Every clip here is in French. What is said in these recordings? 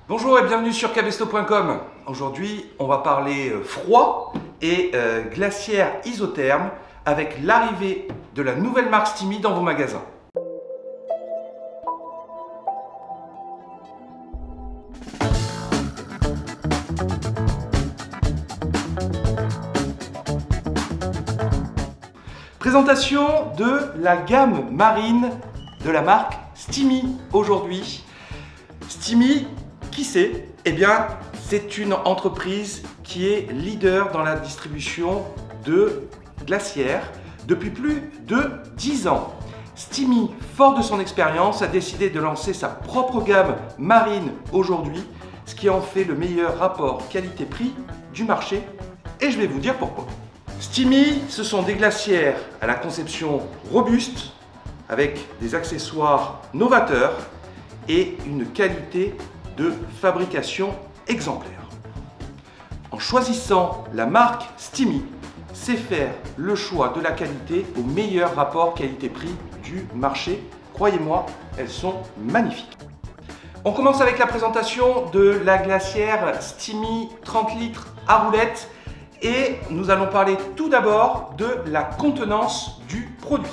Bonjour et bienvenue sur cabesto.com. Aujourd'hui, on va parler froid et glaciaire isotherme avec l'arrivée de la nouvelle marque Steamy dans vos magasins. Présentation de la gamme marine de la marque Steamy aujourd'hui. Steamy, qui c'est? Eh bien, c'est une entreprise qui est leader dans la distribution de glacières depuis plus de 10 ans. Steamy, fort de son expérience, a décidé de lancer sa propre gamme marine aujourd'hui, ce qui en fait le meilleur rapport qualité-prix du marché, et je vais vous dire pourquoi. Steamy, ce sont des glacières à la conception robuste, avec des accessoires novateurs et une qualité de fabrication exemplaire. En choisissant la marque Steamy, c'est faire le choix de la qualité au meilleur rapport qualité-prix du marché. Croyez-moi, elles sont magnifiques. On commence avec la présentation de la glacière Steamy 30 litres à roulettes et nous allons parler tout d'abord de la contenance du produit.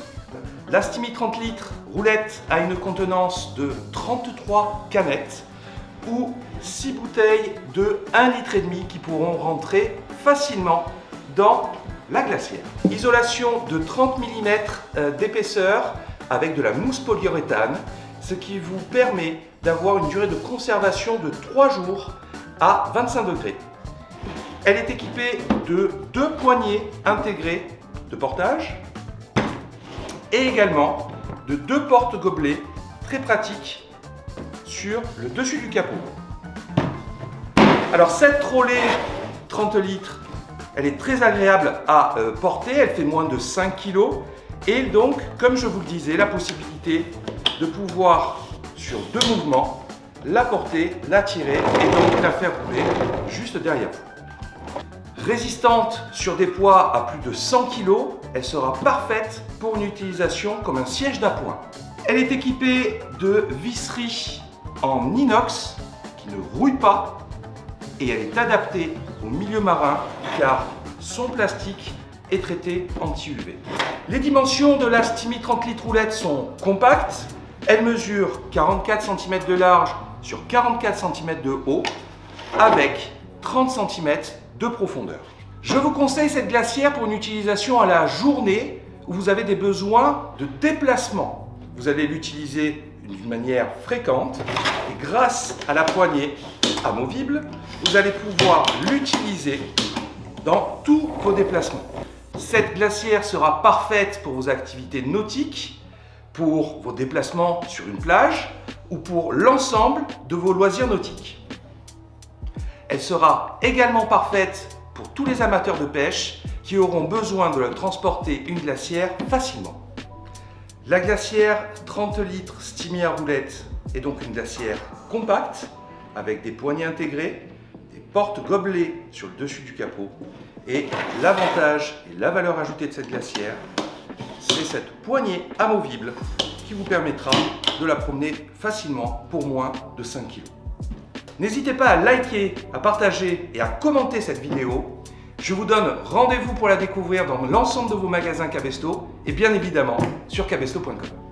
La Steamy 30 litres roulette a une contenance de 33 canettes ou 6 bouteilles de 1,5 litre qui pourront rentrer facilement dans la glacière. Isolation de 30 mm d'épaisseur avec de la mousse polyuréthane, ce qui vous permet d'avoir une durée de conservation de 3 jours à 25 degrés. Elle est équipée de 2 poignées intégrées de portage et également de 2 porte-gobelets très pratiques sur le dessus du capot. Alors cette trolley 30 litres, elle est très agréable à porter, elle fait moins de 5 kg et donc, comme je vous le disais, la possibilité de pouvoir sur 2 mouvements la porter, la tirer et donc la faire rouler juste derrière vous. Résistante sur des poids à plus de 100 kg, elle sera parfaite pour une utilisation comme un siège d'appoint. Elle est équipée de visseries en inox qui ne rouillent pas et elle est adaptée au milieu marin car son plastique est traité anti-UV. Les dimensions de la Steamy 30 litres roulette sont compactes. Elle mesure 44 cm de large sur 44 cm de haut avec 30 cm de profondeur. Je vous conseille cette glacière pour une utilisation à la journée où vous avez des besoins de déplacement. Vous allez l'utiliser d'une manière fréquente et grâce à la poignée amovible, vous allez pouvoir l'utiliser dans tous vos déplacements. Cette glacière sera parfaite pour vos activités nautiques, pour vos déplacements sur une plage ou pour l'ensemble de vos loisirs nautiques. Elle sera également parfaite pour tous les amateurs de pêche qui auront besoin de transporter une glacière facilement. La glacière 30 litres Steamy à roulettes est donc une glacière compacte avec des poignées intégrées, des porte-gobelets sur le dessus du capot et l'avantage et la valeur ajoutée de cette glacière, c'est cette poignée amovible qui vous permettra de la promener facilement pour moins de 5 kg. N'hésitez pas à liker, à partager et à commenter cette vidéo. Je vous donne rendez-vous pour la découvrir dans l'ensemble de vos magasins Cabesto et bien évidemment sur cabesto.com.